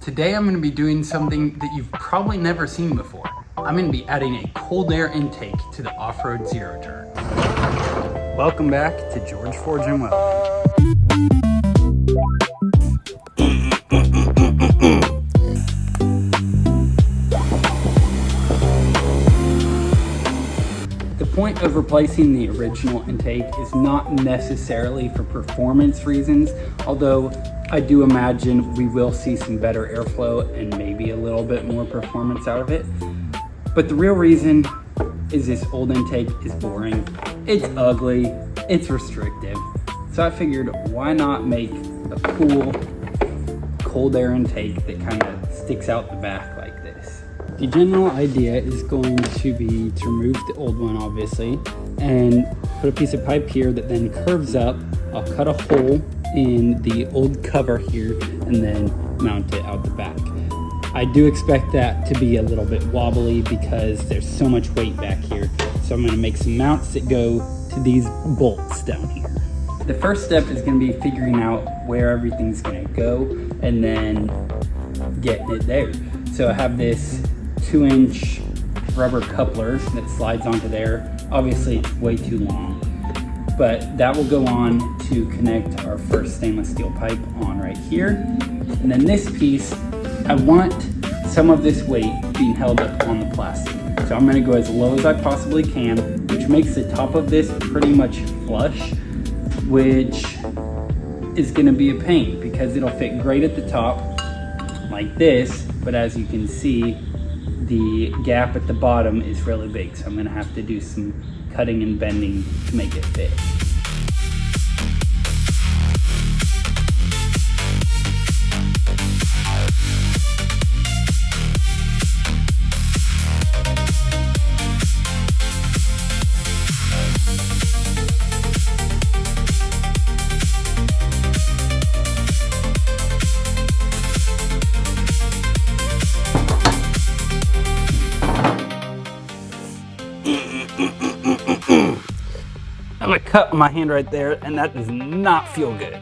Today I'm going to be doing something that you've probably never seen before. I'm going to be adding a cold air intake to the Offroad Zeroturn. Welcome back to George Forge and Weld. The point of replacing the original intake is not necessarily for performance reasons, although I do imagine we will see some better airflow and maybe a little bit more performance out of it. But the real reason is this old intake is boring, it's ugly, it's restrictive. So I figured, why not make a cool cold air intake that kind of sticks out the back like this. The general idea is going to be to remove the old one, obviously, and put a piece of pipe here that then curves up. I'll cut a hole in the old cover here and then mount it out the back. I do expect that to be a little bit wobbly because there's so much weight back here. So I'm going to make some mounts that go to these bolts down here. The first step is going to be figuring out where everything's going to go and then getting it there. So I have this 2-inch rubber coupler that slides onto there. Obviously it's way too long, but that will go on to connect our first stainless steel pipe on right here. And then this piece, I want some of this weight being held up on the plastic. So I'm gonna go as low as I possibly can, which makes the top of this pretty much flush, which is gonna be a pain because it'll fit great at the top like this, but as you can see, the gap at the bottom is really big. So I'm gonna have to do some cutting and bending to make it fit. I'm gonna cut my hand right there, and that does not feel good.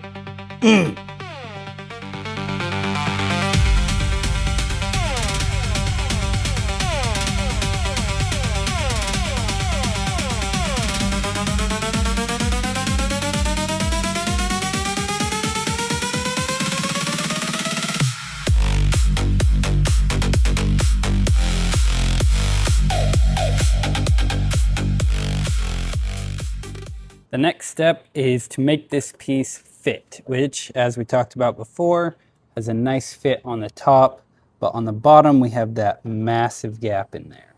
The next step is to make this piece fit, which, as we talked about before, has a nice fit on the top, but on the bottom we have that massive gap in there.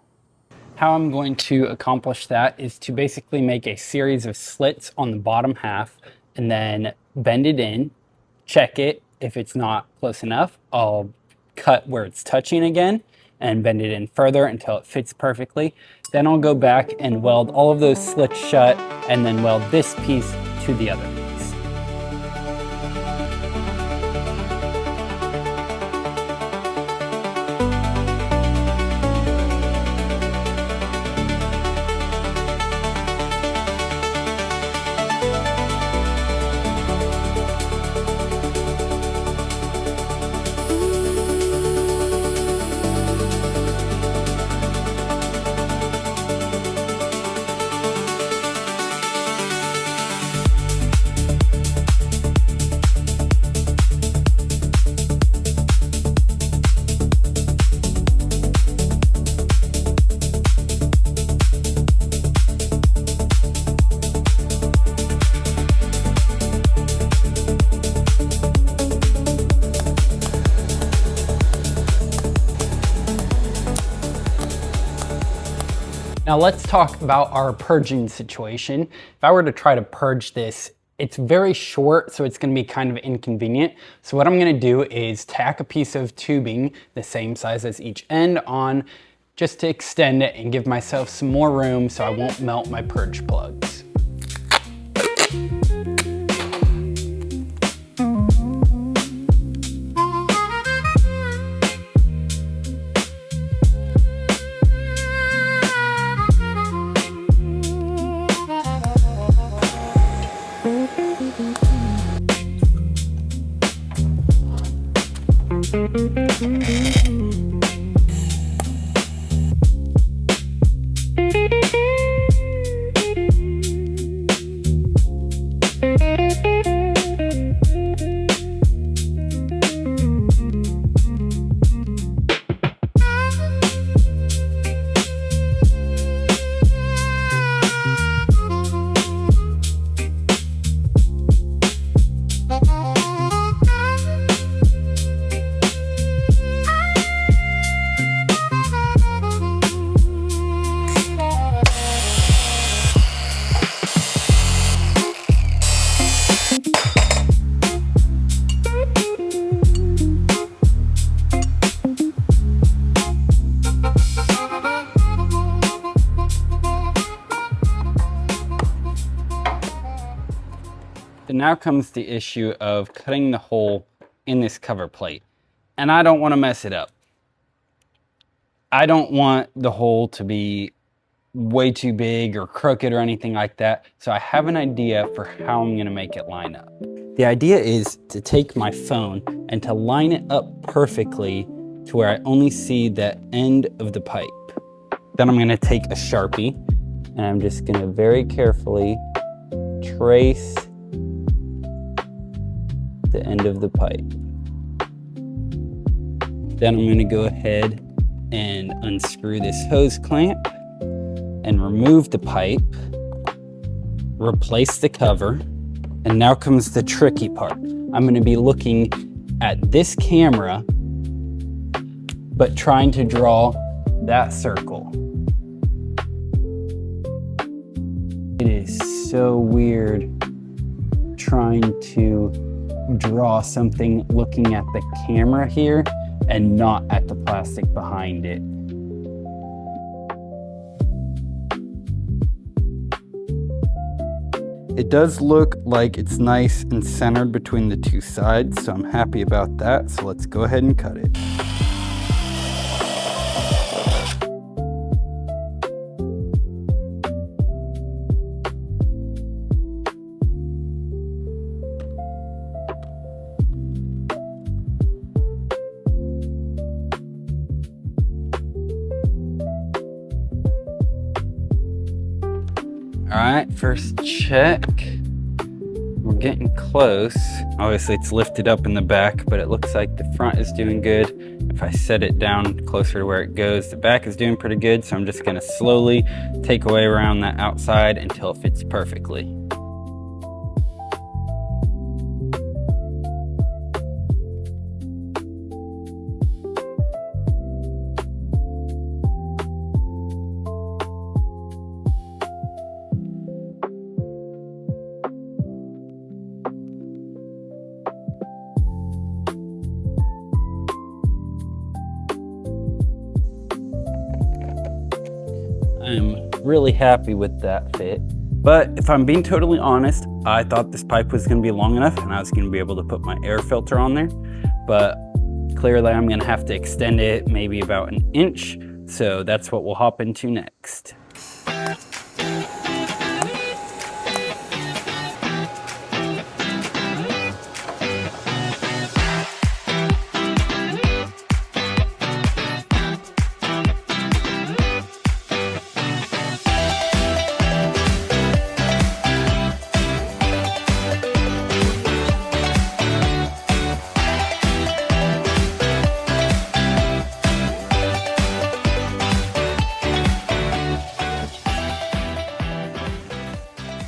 How I'm going to accomplish that is to basically make a series of slits on the bottom half and then bend it in, check it. If it's not close enough, I'll cut where it's touching again and bend it in further until it fits perfectly. Then I'll go back and weld all of those slits shut and then weld this piece to the other piece. Now let's talk about our purging situation. If I were to try to purge this, it's very short, so it's gonna be kind of inconvenient. So what I'm gonna do is tack a piece of tubing the same size as each end on, just to extend it and give myself some more room so I won't melt my purge plugs. And now comes the issue of cutting the hole in this cover plate. And I don't want to mess it up. I don't want the hole to be way too big or crooked or anything like that. So I have an idea for how I'm going to make it line up. The idea is to take my phone and to line it up perfectly to where I only see the end of the pipe. Then I'm going to take a Sharpie and I'm just going to very carefully trace the end of the pipe. Then I'm going to go ahead and unscrew this hose clamp and remove the pipe, replace the cover, and now comes the tricky part. I'm going to be looking at this camera, but trying to draw that circle. It is so weird trying to draw something looking at the camera here and not at the plastic behind it. It does look like it's nice and centered between the two sides, so I'm happy about that. So let's go ahead and cut it. All right, first check. We're getting close. Obviously it's lifted up in the back, but it looks like the front is doing good. If I set it down closer to where it goes, the back is doing pretty good. So I'm just gonna slowly take away around that outside until it fits perfectly. I'm really happy with that fit. But if I'm being totally honest, I thought this pipe was gonna be long enough and I was gonna be able to put my air filter on there. But clearly I'm gonna have to extend it maybe about an inch. So that's what we'll hop into next.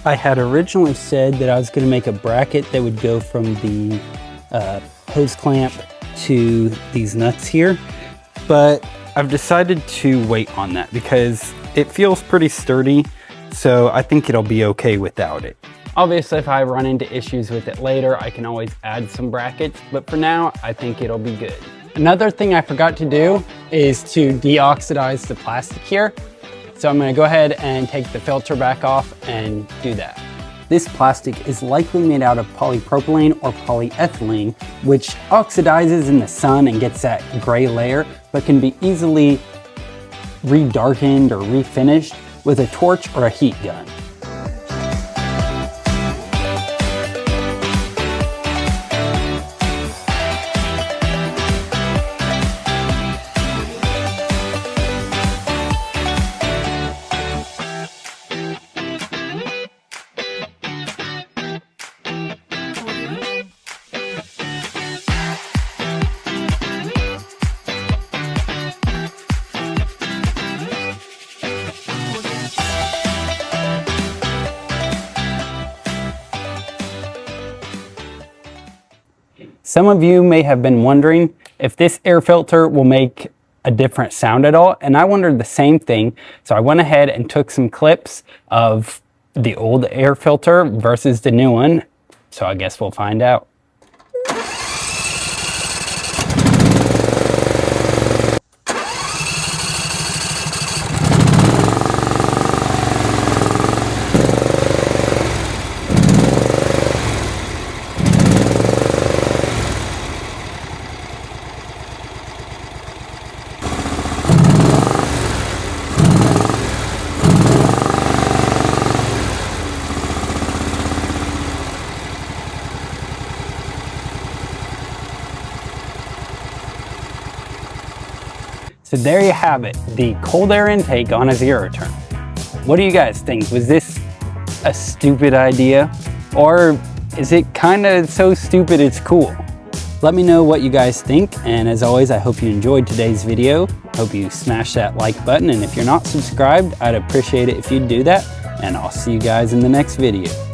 I had originally said that I was going to make a bracket that would go from the hose clamp to these nuts here, but I've decided to wait on that because it feels pretty sturdy, so I think it'll be okay without it. Obviously, if I run into issues with it later, I can always add some brackets, but for now, I think it'll be good. Another thing I forgot to do is to deoxidize the plastic here. So I'm gonna go ahead and take the filter back off and do that. This plastic is likely made out of polypropylene or polyethylene, which oxidizes in the sun and gets that gray layer, but can be easily re-darkened or refinished with a torch or a heat gun. Some of you may have been wondering if this air filter will make a different sound at all, and I wondered the same thing. So I went ahead and took some clips of the old air filter versus the new one. So I guess we'll find out. So there you have it, the cold air intake on a Zeroturn. What do you guys think? Was this a stupid idea? Or is it kind of so stupid it's cool? Let me know what you guys think, and as always, I hope you enjoyed today's video. Hope you smash that like button, and if you're not subscribed, I'd appreciate it if you'd do that, and I'll see you guys in the next video.